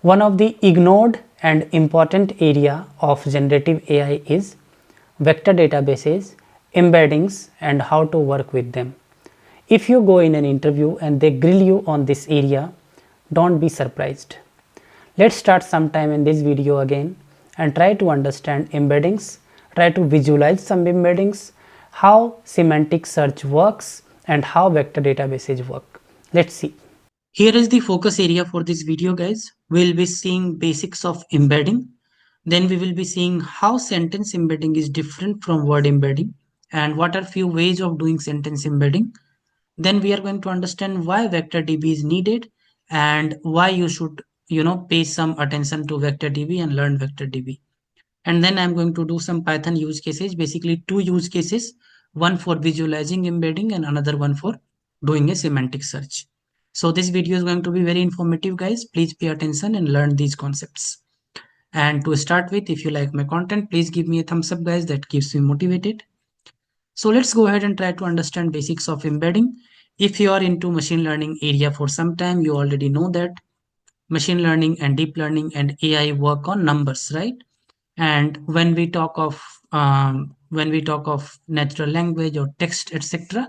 One of the ignored and important area of generative AI is vector databases, embeddings and how to work with them. If you go in an interview and they grill you on this area, don't be surprised. Let's start sometime in this video again and try to understand embeddings, try to visualize some embeddings, how semantic search works and how vector databases work. Let's see. Here is the focus area for this video, guys. We'll be seeing basics of embedding. Then we will be seeing how sentence embedding is different from word embedding and what are few ways of doing sentence embedding. Then we are going to understand why vector DB is needed and why you should, pay some attention to vector DB and learn vector DB. And then I'm going to do some Python use cases, basically two use cases, one for visualizing embedding and another one for doing a semantic search. So this video is going to be very informative, guys. Please pay attention and learn these concepts. And to start with, if you like my content, please give me a thumbs up, guys. That keeps me motivated. So let's go ahead and try to understand basics of embedding. If you are into machine learning area for some time, you already know that machine learning and deep learning and AI work on numbers, right? And when we talk of natural language or text, etc.,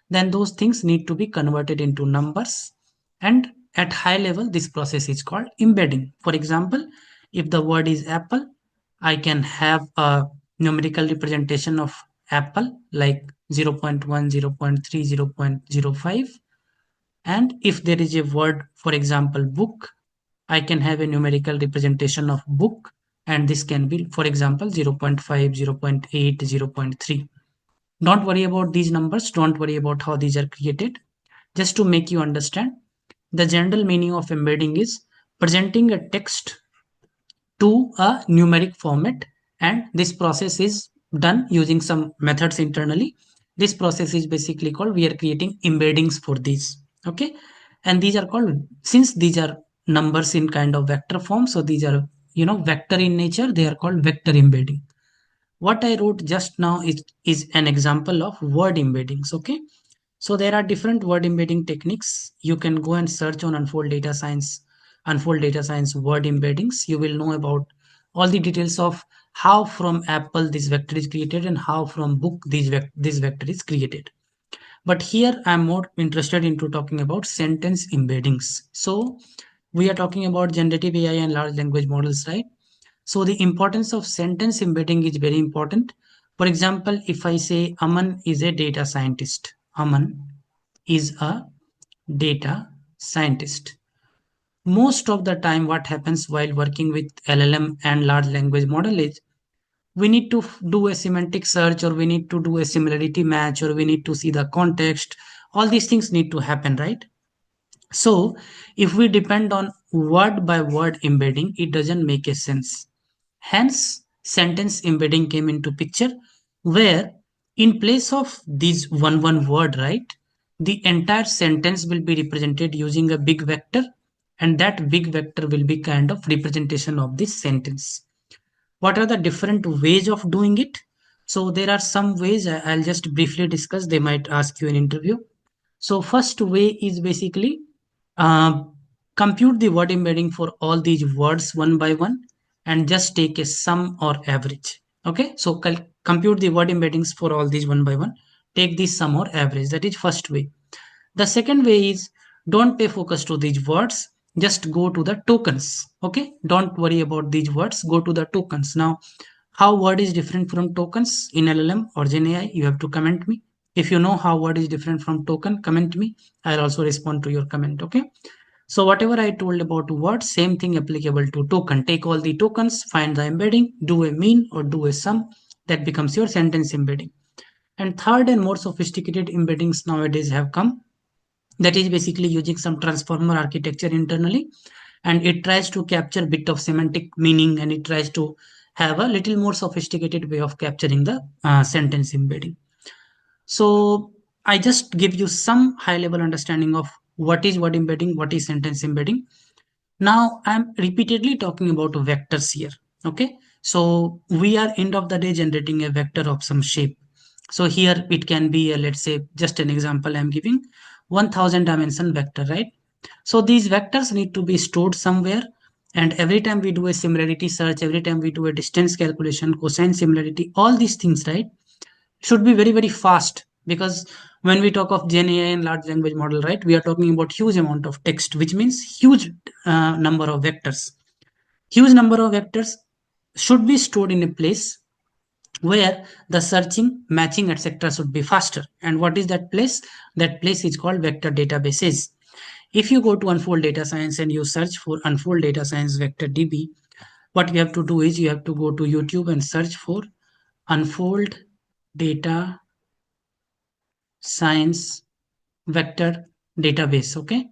then those things need to be converted into numbers. And at high level, this process is called embedding. For example, if the word is apple, I can have a numerical representation of apple like 0.1, 0.3, 0.05. And if there is a word, for example, book, I can have a numerical representation of book, and this can be, for example, 0.5, 0.8, 0.3. Don't worry about these numbers. Don't worry about how these are created. Just to make you understand, the general meaning of embedding is presenting a text to a numeric format, and this process is done using some methods internally. This process is basically called, we are creating embeddings for these. Okay, and these are called, since these are numbers in kind of vector form, so these are vector in nature, they are called vector embedding. What I wrote just now is an example of word embeddings. Okay, so there are different word embedding techniques. You can go and search on Unfold Data Science word embeddings. You will know about all the details of how from apple this vector is created and how from book this vector is created. But here I'm more interested into talking about sentence embeddings. So we are talking about generative AI and large language models, right? So the importance of sentence embedding is very important. For example, if I say Aman is a data scientist, Aman is a data scientist. Most of the time, what happens while working with LLM and large language model is we need to do a semantic search, or we need to do a similarity match, or we need to see the context. All these things need to happen, right? So if we depend on word by word embedding, it doesn't make a sense. Hence, sentence embedding came into picture, where in place of this one word, right, the entire sentence will be represented using a big vector, and that big vector will be kind of representation of this sentence. What are the different ways of doing it? So there are some ways. I'll just briefly discuss. They might ask you in interview. So first way is basically uh, compute the word embedding for all these words one by one and just take a sum or average. Okay, so compute the word embeddings for all these one by one. Take the sum or average. That is first way. The second way is, don't pay focus to these words. Just go to the tokens. Okay, don't worry about these words. Go to the tokens. Now, how word is different from tokens in LLM or Gen AI? You have to comment me. If you know how word is different from token, comment me. I'll also respond to your comment. Okay. So whatever I told about word, same thing applicable to token. Take all the tokens, find the embedding, do a mean or do a sum. That becomes your sentence embedding. And third and more sophisticated embeddings nowadays have come. That is basically using some transformer architecture internally, and it tries to capture bit of semantic meaning, and it tries to have a little more sophisticated way of capturing the sentence embedding. So I just give you some high level understanding of what is word embedding, what is sentence embedding. Now I'm repeatedly talking about vectors here. Okay, so we are end of the day generating a vector of some shape. So here it can be a, let's say, just an example I'm giving, 1000 dimension vector, right? So these vectors need to be stored somewhere, And every time we do a similarity search, every time we do a distance calculation, cosine similarity, all these things, right, should be very, very fast. Because when we talk of Gen AI and large language model, right, we are talking about huge amount of text, which means huge number of vectors. Huge number of vectors should be stored in a place where the searching, matching, etc. should be faster. And what is that place? That place is called vector databases. If you go to Unfold Data Science and you search for Unfold Data Science Vector DB, what you have to do is you have to go to YouTube and search for Unfold Data Science Vector Database. Okay.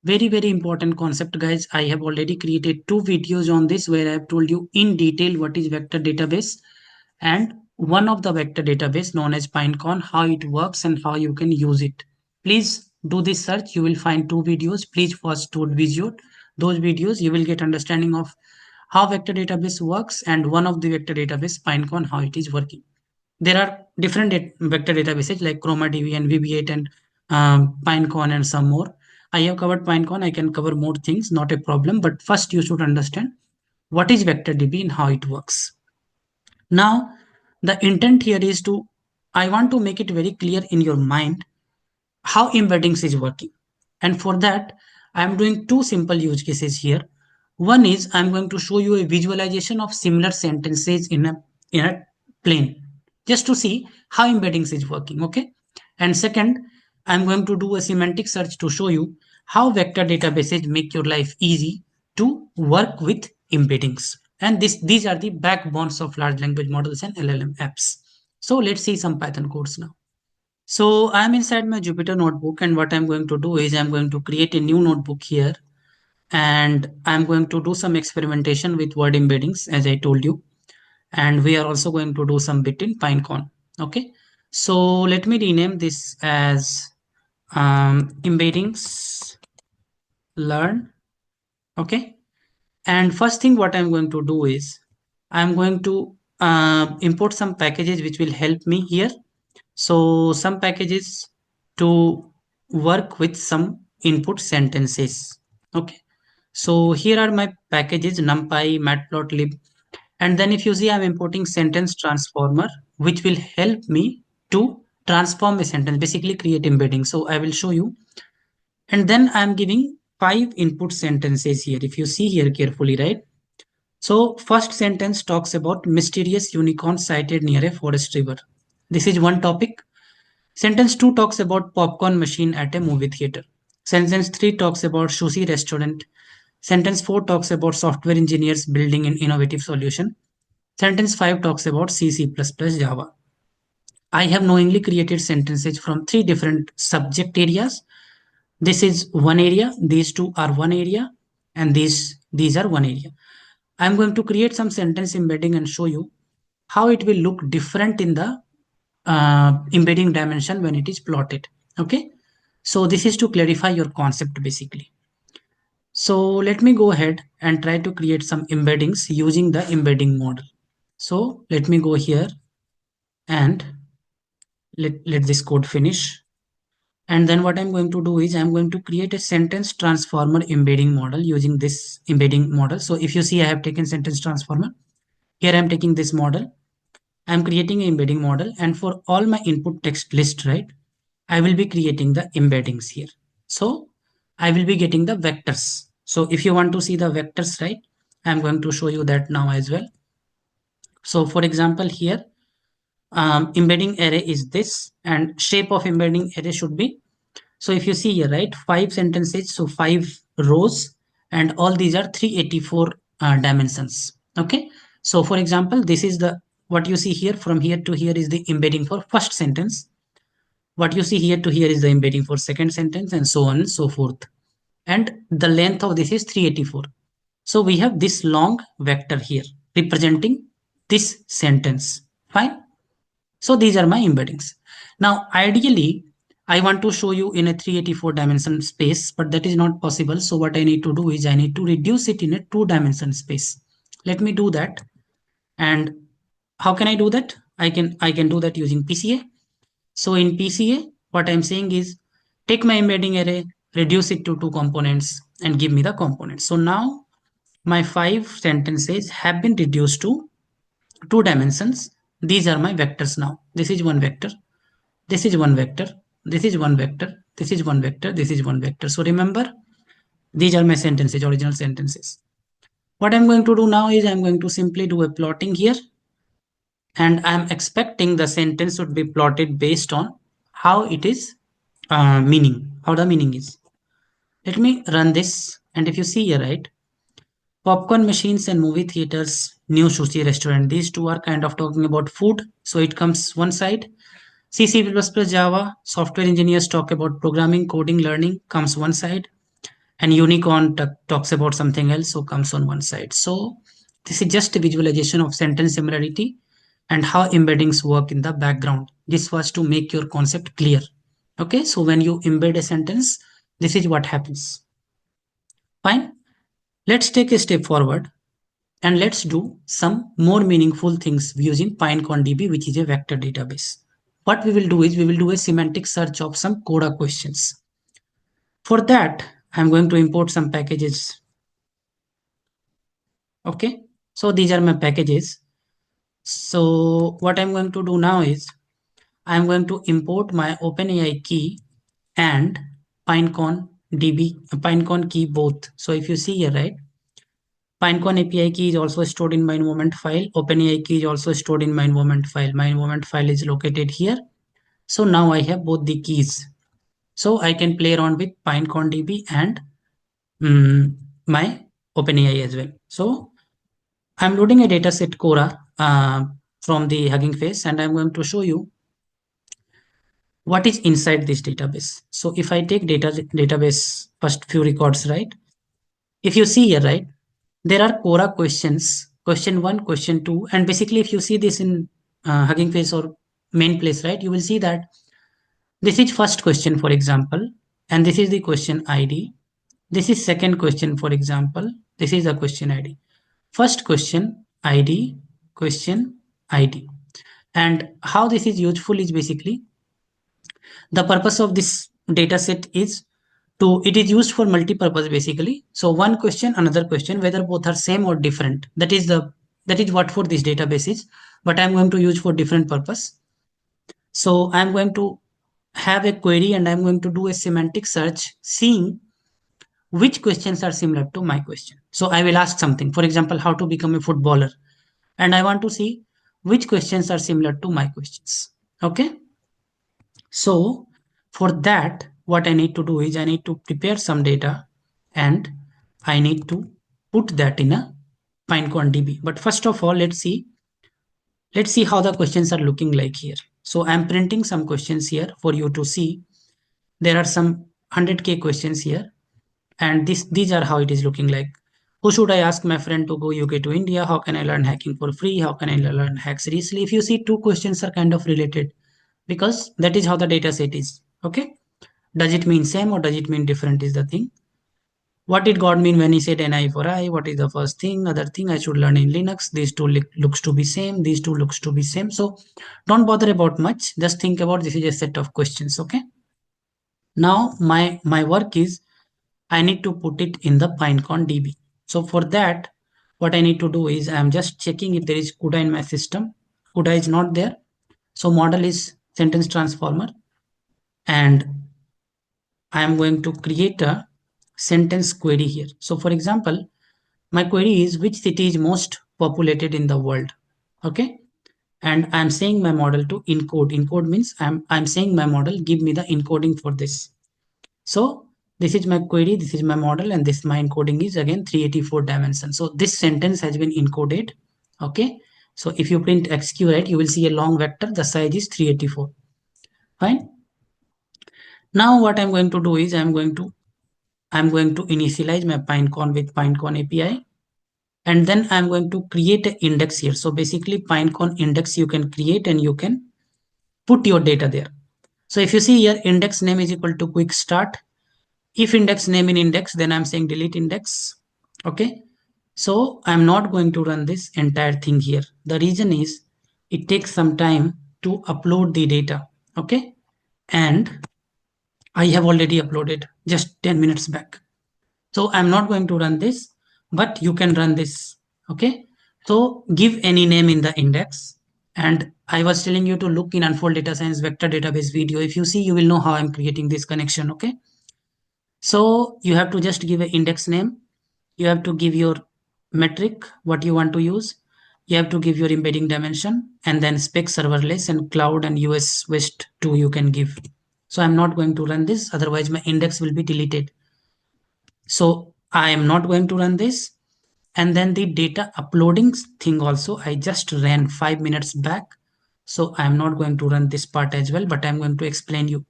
Very, very important concept, guys. I have already created 2 videos on this where I have told you in detail what is vector database, and one of the vector database known as Pinecone, how it works and how you can use it. Please do this search. You will find 2 videos. Please watch those videos. You will get understanding of how vector database works, and one of the vector database Pinecone, how it is working. There are different vector databases like ChromaDB and VB8 and Pinecone and some more. I have covered Pinecone. I can cover more things, not a problem. But first, you should understand what is vector DB and how it works. Now, the intent here is to, I want to make it very clear in your mind how embeddings is working. And for that, I'm doing 2 simple use cases here. One is I'm going to show you a visualization of similar sentences in a plane, just to see how embeddings is working. Okay. And second, I'm going to do a semantic search to show you how vector databases make your life easy to work with embeddings. And these are the backbones of large language models and LLM apps. So let's see some Python codes now. So I'm inside my Jupyter notebook, and what I'm going to do is I'm going to create a new notebook here, and I'm going to do some experimentation with word embeddings as I told you. And we are also going to do some bit in Pinecone. Okay. So let me rename this as embeddings learn. Okay. And first thing what I'm going to do is I'm going to import some packages which will help me here. So some packages to work with some input sentences. Okay. So here are my packages: NumPy, Matplotlib. And then if you see, I'm importing sentence transformer, which will help me to transform a sentence, basically create embedding. So I will show you. And then I'm giving 5 input sentences here. If you see here carefully, right? So first sentence talks about mysterious unicorn sighted near a forest river. This is one topic. Sentence 2 talks about popcorn machine at a movie theater. Sentence 3 talks about sushi restaurant. Sentence 4 talks about software engineers building an innovative solution. Sentence 5 talks about C++ Java. I have knowingly created sentences from 3 different subject areas. This is one area, these 2 are one area, and these are one area. I'm going to create some sentence embedding and show you how it will look different in the embedding dimension when it is plotted. Okay. So this is to clarify your concept basically. So let me go ahead and try to create some embeddings using the embedding model. So let me go here and let this code finish. And then what I'm going to do is I'm going to create a sentence transformer embedding model using this embedding model. So if you see, I have taken sentence transformer. Here I'm taking this model. I'm creating an embedding model, and for all my input text list, right, I will be creating the embeddings here. So I will be getting the vectors. So if you want to see the vectors, right, I'm going to show you that now as well. So for example, here embedding array is this, and shape of embedding array should be, so if you see here, right, 5 sentences, so 5 rows, and all these are 384 dimensions. Okay. So for example, this is the, what you see here from here to here is the embedding for first sentence. What you see here to here is the embedding for second sentence, and so on and so forth. And the length of this is 384. So we have this long vector here representing this sentence. Fine. So these are my embeddings. Now, ideally, I want to show you in a 384 dimension space, but that is not possible. So what I need to do is I need to reduce it in a 2 dimension space. Let me do that. And how can I do that? I can do that using PCA. So in PCA, what I'm saying is take my embedding array, reduce it to 2 components, and give me the components. So now my 5 sentences have been reduced to 2 dimensions. These are my vectors now. This is one vector. This is one vector. This is one vector. This is one vector. This is one vector. So remember, these are my sentences, original sentences. What I'm going to do now is I'm going to simply do a plotting here, and I'm expecting the sentence would be plotted based on how it is meaning, how the meaning is. Let me run this, and if you see here, right, popcorn machines and movie theaters, new sushi restaurant, these two are kind of talking about food, so it comes one side. C++, Java, software engineers talk about programming, coding, learning, comes one side, and unicorn talks about something else, so comes on one side. So this is just a visualization of sentence similarity and how embeddings work in the background. This was to make your concept clear. Okay, so when you embed a sentence, this is what happens. Fine. Let's take a step forward and let's do some more meaningful things using Pinecone DB, which is a vector database. What we will do is we will do a semantic search of some Coda questions. For that, I'm going to import some packages. Okay, so these are my packages. So what I'm going to do now is I'm going to import my OpenAI key and Pinecone DB, Pinecone key both. So if you see here, right, Pinecone API key is also stored in my environment file. OpenAI key is also stored in my environment file. My environment file is located here. So now I have both the keys. So I can play around with Pinecone DB and my OpenAI as well. So I'm loading a dataset Cora from the Hugging Face, and I'm going to show you what is inside this database. So if I take database first few records, right? If you see here, right, there are Quora questions, question 1, question 2, and basically if you see this in Hugging Face or main place, right, you will see that this is first question, for example, and this is the question ID. This is second question, for example, this is the question ID. First question ID, question ID. And how this is useful is basically the purpose of this data set is to, it is used for multi-purpose basically. So one question, another question, whether both are same or different, that is what for this database is, but I'm going to use for different purpose. So I'm going to have a query and I'm going to do a semantic search seeing which questions are similar to my question. So I will ask something, for example, how to become a footballer, and I want to see which questions are similar to my questions. Okay, so for that, what I need to do is I need to prepare some data and I need to put that in a Pinecone DB. But first of all, let's see how the questions are looking like here. So I'm printing some questions here for you to see. There are some 100k questions here, and these are how it is looking like. Who should I ask my friend to go UK to India? How can I learn hacking for free? How can I learn hacks seriously? If you see, two questions are kind of related because that is how the data set is. Okay, does it mean same or does it mean different is the thing. What did God mean when he said an eye for eye? What is the first thing? Other thing I should learn in Linux. These two looks to be same. These two looks to be same. So don't bother about much. Just think about this is a set of questions. Okay. Now my work is I need to put it in the Pinecone DB. So for that, what I need to do is I'm just checking if there is CUDA in my system. CUDA is not there. So model is sentence transformer, and I am going to create a sentence query here. So for example, my query is which city is most populated in the world. Okay. And I'm saying my model to encode. Encode means I'm saying my model, give me the encoding for this. So this is my query, this is my model, and this my encoding is again 384 dimensions. So this sentence has been encoded. Okay. So if you print XQ, right, you will see a long vector. The size is 384. Fine. Now what I'm going to do is I'm going to initialize my Pinecone with Pinecone API, and then I'm going to create an index here. So basically Pinecone index you can create and you can put your data there. So if you see here, index name is equal to quick start. If index name in index, then I'm saying delete index. Okay. So I'm not going to run this entire thing here. The reason is it takes some time to upload the data. Okay. And I have already uploaded just 10 minutes back. So I'm not going to run this. but you can run this. Okay, so give any name in the index. And I was telling you to look in Unfold Data Science vector database video. If you see, you will know how I'm creating this connection. Okay, so you have to just give an index name. You have to give your metric, what you want to use. You have to give your embedding dimension, and then spec serverless and cloud and US West 2 you can give. So I'm not going to run this, otherwise my index will be deleted. So I am not going to run this. And then the data uploading thing also, I just ran 5 minutes back. So I'm not going to run this part as well, but I'm going to explain you.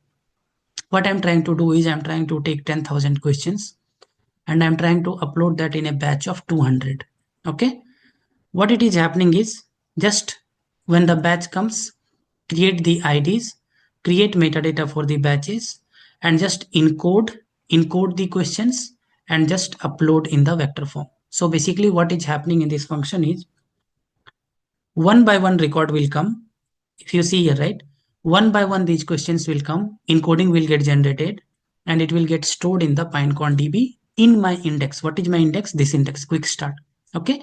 What I'm trying to do is I'm trying to take 10,000 questions and I'm trying to upload that in a batch of 200. Okay. What it is happening is just when the batch comes, create the IDs, create metadata for the batches, and just encode the questions and just upload in the vector form. So basically what is happening in this function is one by one record will come. If you see here, right, one by one these questions will come, encoding will get generated, and it will get stored in the Pinecone DB in my index. What is my index? This index, quick start. Okay.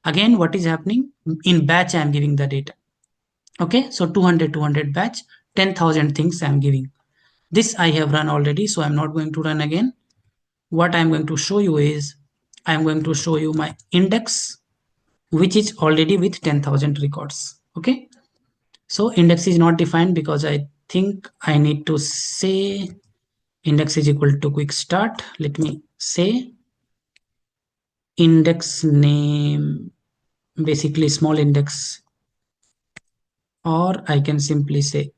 Again, what is happening? In batch, I am giving the data. Okay. So 200 batch, 10,000 things I am giving. This I have run already, so I'm not going to run again. What I'm going to show you is I'm going to show you my index, which is already with 10,000 records. Okay. So index is not defined because I think I need to say index is equal to quick start. Let me say index name, basically small index, or I can simply say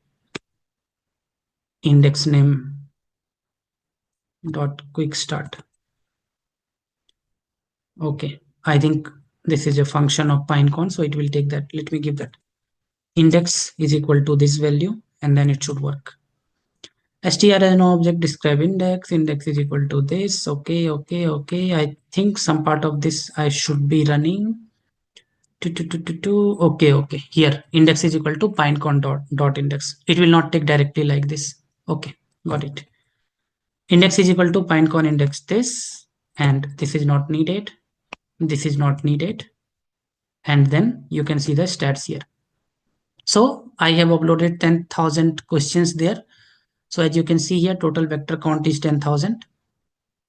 index name dot quick start. Okay, I think this is a function of Pinecone, so it will take that. Let me give that index is equal to this value, and then it should work. str as an object describe index. Index is equal to this. Okay, okay. I think some part of this I should be running. Okay. Here index is equal to pinecone dot index. It will not take directly like this. Okay, got it. Index is equal to pinecone index this, and this is not needed. This is not needed, and then you can see the stats here. So I have uploaded 10,000 questions there. So as you can see here, total vector count is 10,000.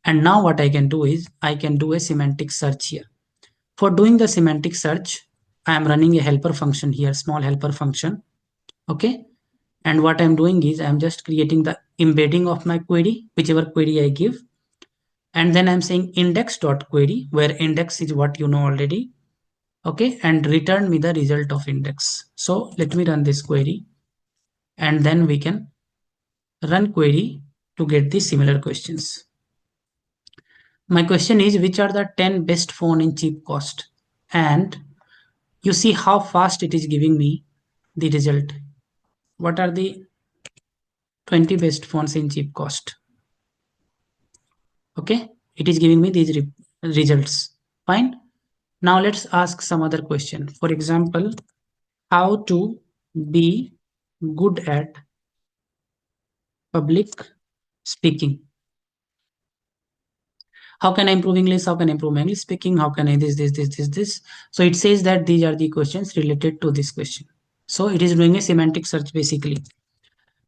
And now what I can do is I can do a semantic search here. For doing the semantic search, I am running a helper function here, small helper function. Okay. And what I'm doing is I'm just creating the embedding of my query, whichever query I give. And then I'm saying index.query, where index is what you know already. Okay. And return me the result of index. So let me run this query, and then we can run query to get the similar questions. My question is, which are the 10 best phone in cheap cost? And you see how fast it is giving me the result. What are the 20 best phones in cheap cost? Okay, it is giving me these results. Fine. Now let's ask some other question. For example, how to be good at public speaking. How can I improve English? How can I improve my English speaking? How can I this? So it says that these are the questions related to this question. So it is doing a semantic search basically.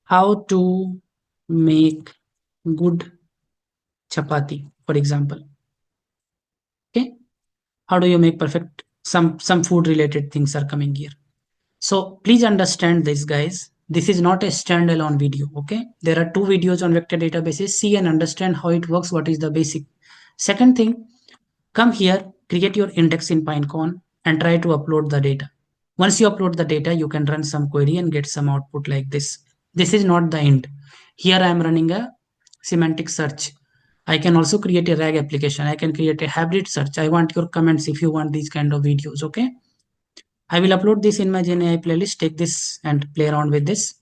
How to make good chapati, for example. Okay. How do you make perfect? Some food related things are coming here. So please understand this, guys. This is not a standalone video. Okay. There are two videos on vector databases. See and understand how it works. What is the basic. Second thing, come here, create your index in Pinecone and try to upload the data. Once you upload the data, you can run some query and get some output like this. This is not the end. Here I am running a semantic search. I can also create a RAG application. I can create a hybrid search. I want your comments if you want these kind of videos. Okay. I will upload this in my GenAI playlist. Take this and play around with this.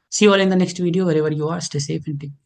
See you all in the next video. Wherever you are, stay safe and take care.